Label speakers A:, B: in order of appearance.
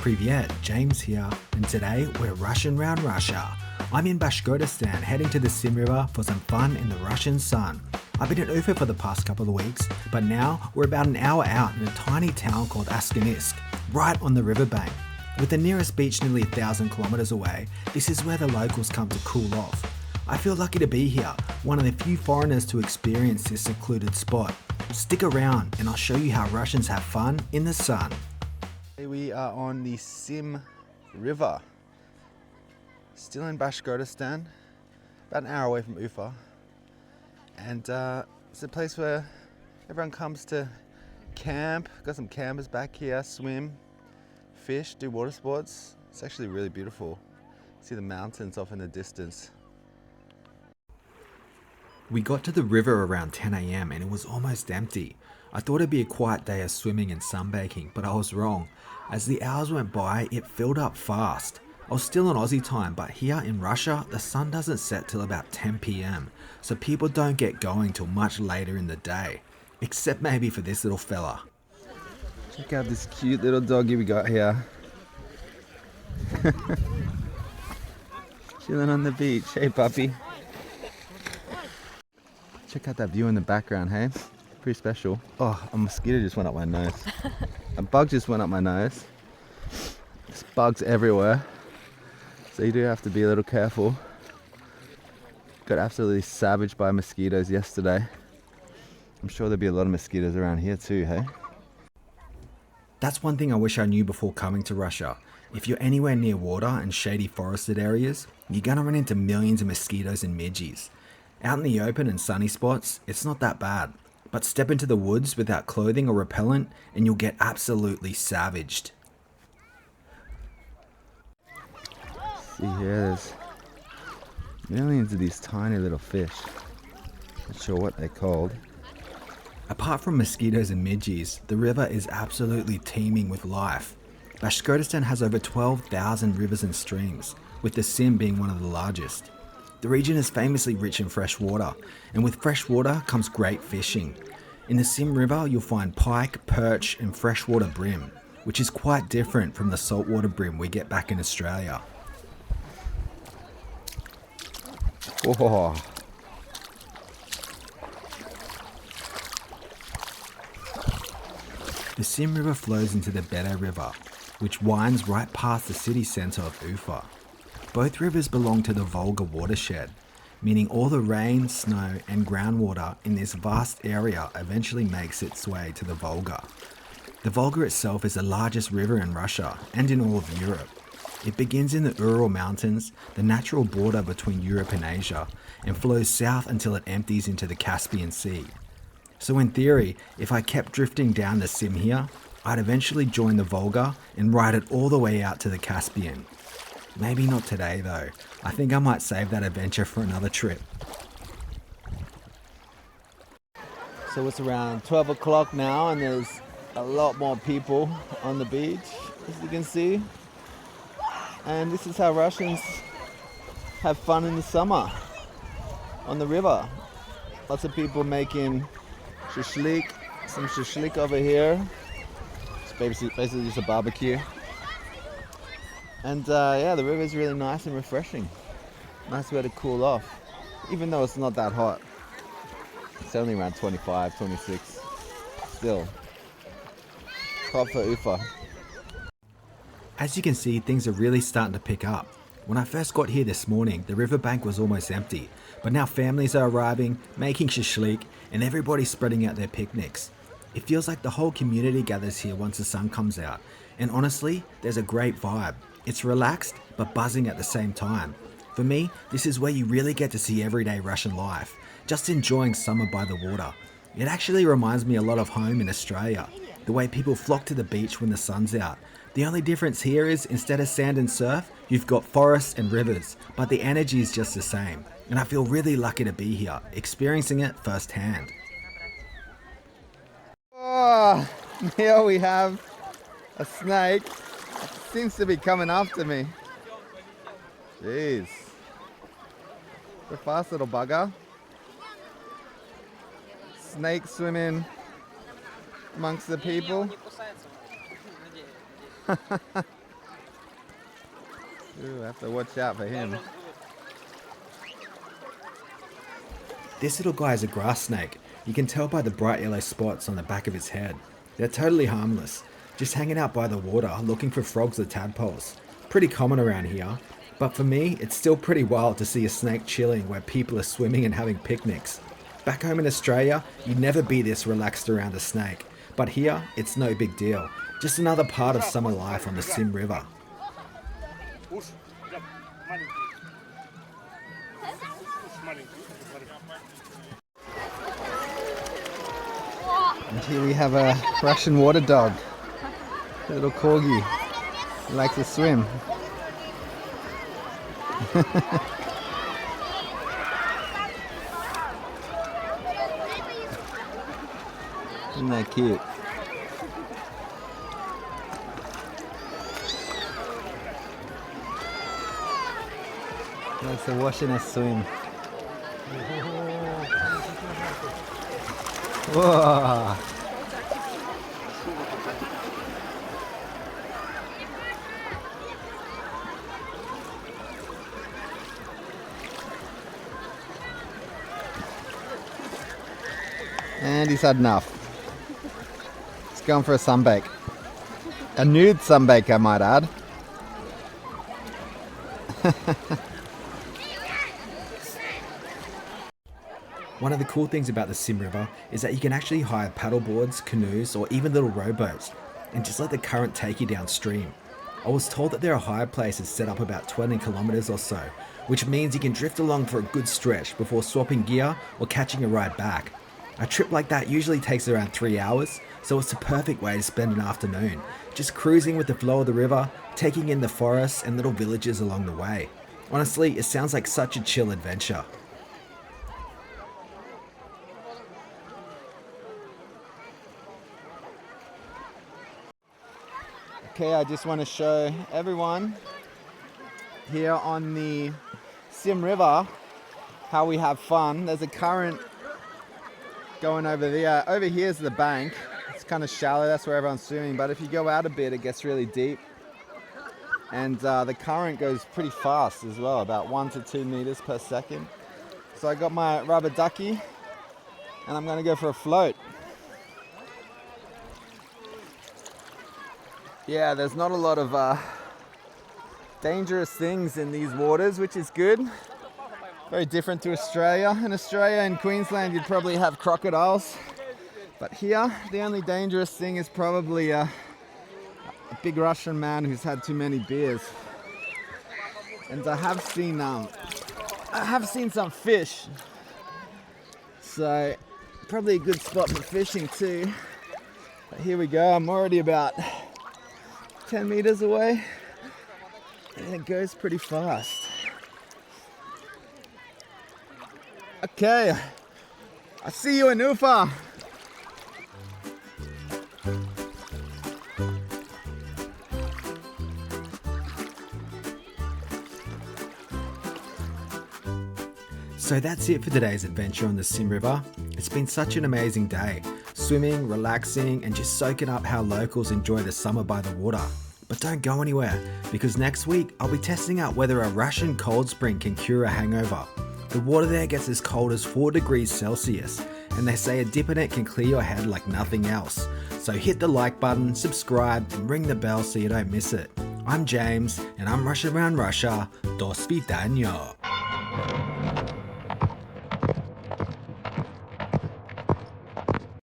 A: Privyet, James here, and today we're rushing round Russia. I'm in Bashkortostan, heading to the Sim River for some fun in the Russian sun. I've been in Ufa for the past couple of weeks, but now we're about an hour out in a tiny town called Askanisk, right on the riverbank. With the nearest beach nearly 1,000 kilometers away, this is where the locals come to cool off. I feel lucky to be here, one of the few foreigners to experience this secluded spot. Stick around and I'll show you how Russians have fun in the sun.
B: We are on the Sim River, still in Bashkortostan, about an hour away from Ufa. And it's a place where everyone comes to camp. Got some campers back here, swim, fish, do water sports. It's actually really beautiful. See the mountains off in the distance.
A: We got to the river around 10 AM and it was almost empty. I thought it'd be a quiet day of swimming and sunbaking, but I was wrong. As the hours went by, it filled up fast. I was still on Aussie time, but here in Russia, the sun doesn't set till about 10 PM, so people don't get going till much later in the day. Except maybe for this little fella.
B: Check out this cute little doggy we got here. Chilling on the beach. Hey puppy. Check out that view in the background, hey? Pretty special. Oh, a mosquito just went up my nose. A bug just went up my nose. There's bugs everywhere, so you do have to be a little careful. Got absolutely savaged by mosquitoes yesterday. I'm sure there'll be a lot of mosquitoes around here too, hey?
A: That's one thing I wish I knew before coming to Russia. If you're anywhere near water and shady forested areas, you're gonna run into millions of mosquitoes and midges. Out in the open and sunny spots, it's not that bad. But step into the woods without clothing or repellent and you'll get absolutely savaged.
B: See here, there's millions of these tiny little fish. Not sure what they're called.
A: Apart from mosquitoes and midges, the river is absolutely teeming with life. Bashkortostan has over 12,000 rivers and streams, with the Sim being one of the largest. The region is famously rich in fresh water, and with fresh water comes great fishing. In the Sim River, you'll find pike, perch, and freshwater bream, which is quite different from the saltwater bream we get back in Australia.
B: Oh.
A: The Sim River flows into the Beda River, which winds right past the city centre of Ufa. Both rivers belong to the Volga watershed, meaning all the rain, snow and groundwater in this vast area eventually makes its way to the Volga. The Volga itself is the largest river in Russia and in all of Europe. It begins in the Ural Mountains, the natural border between Europe and Asia, and flows south until it empties into the Caspian Sea. So in theory, if I kept drifting down the Sim here, I'd eventually join the Volga and ride it all the way out to the Caspian. Maybe not today though. I think I might save that adventure for another trip.
B: So it's around 12 o'clock now and there's a lot more people on the beach, as you can see. And this is how Russians have fun in the summer on the river. Lots of people making shashlik, some shashlik over here. It's basically just a barbecue. And yeah, the river is really nice and refreshing. Nice way to cool off, even though it's not that hot. It's only around 25, 26. Still, hot for Ufa.
A: As you can see, things are really starting to pick up. When I first got here this morning, the riverbank was almost empty, but now families are arriving, making shashlik, and everybody's spreading out their picnics. It feels like the whole community gathers here once the sun comes out, and honestly, there's a great vibe. It's relaxed, but buzzing at the same time. For me, this is where you really get to see everyday Russian life, just enjoying summer by the water. It actually reminds me a lot of home in Australia, the way people flock to the beach when the sun's out. The only difference here is instead of sand and surf, you've got forests and rivers, but the energy is just the same. And I feel really lucky to be here, experiencing it firsthand.
B: Oh, here we have a snake. Seems to be coming after me. Jeez. The fast little bugger. Snake swimming amongst the people. Ooh, I have to watch out for him.
A: This little guy is a grass snake. You can tell by the bright yellow spots on the back of his head. They're totally harmless, just hanging out by the water looking for frogs or tadpoles. Pretty common around here, but for me, it's still pretty wild to see a snake chilling where people are swimming and having picnics. Back home in Australia, you'd never be this relaxed around a snake, but here, it's no big deal. Just another part of summer life on the Sim River.
B: And here we have a Russian water dog, a little corgi. He likes to swim. Isn't that cute? He likes to wash in a swim. Whoa! And he's had enough. He's going for a sunbake. A nude sunbake, I might add.
A: One of the cool things about the Sim River is that you can actually hire paddleboards, canoes, or even little rowboats, and just let the current take you downstream. I was told that there are hire places set up about 20 kilometers or so, which means you can drift along for a good stretch before swapping gear or catching a ride back. A trip like that usually takes around 3 hours, so it's the perfect way to spend an afternoon, just cruising with the flow of the river, taking in the forests and little villages along the way. Honestly, it sounds like such a chill adventure.
B: Okay, I just want to show everyone here on the Sim River how we have fun. There's a current going over there. Over here is the bank. It's kind of shallow, that's where everyone's swimming, but if you go out a bit it gets really deep. And the current goes pretty fast as well, about 1 to 2 meters per second. So I got my rubber ducky and I'm going to go for a float. Yeah, there's not a lot of dangerous things in these waters, which is good. Very different to Australia. In Australia and Queensland, you'd probably have crocodiles. But here, the only dangerous thing is probably a big Russian man who's had too many beers. And I have seen some fish. So, probably a good spot for fishing too. But here we go, I'm already about 10 meters away, and it goes pretty fast. Okay, I'll see you in Ufa.
A: So that's it for today's adventure on the Sim River. It's been such an amazing day, swimming, relaxing, and just soaking up how locals enjoy the summer by the water. But don't go anywhere, because next week I'll be testing out whether a Russian cold spring can cure a hangover. The water there gets as cold as 4 degrees Celsius, and they say a dip in it can clear your head like nothing else. So hit the like button, subscribe, and ring the bell so you don't miss it. I'm James, and I'm Rushing Around Russia. Do svidaniya.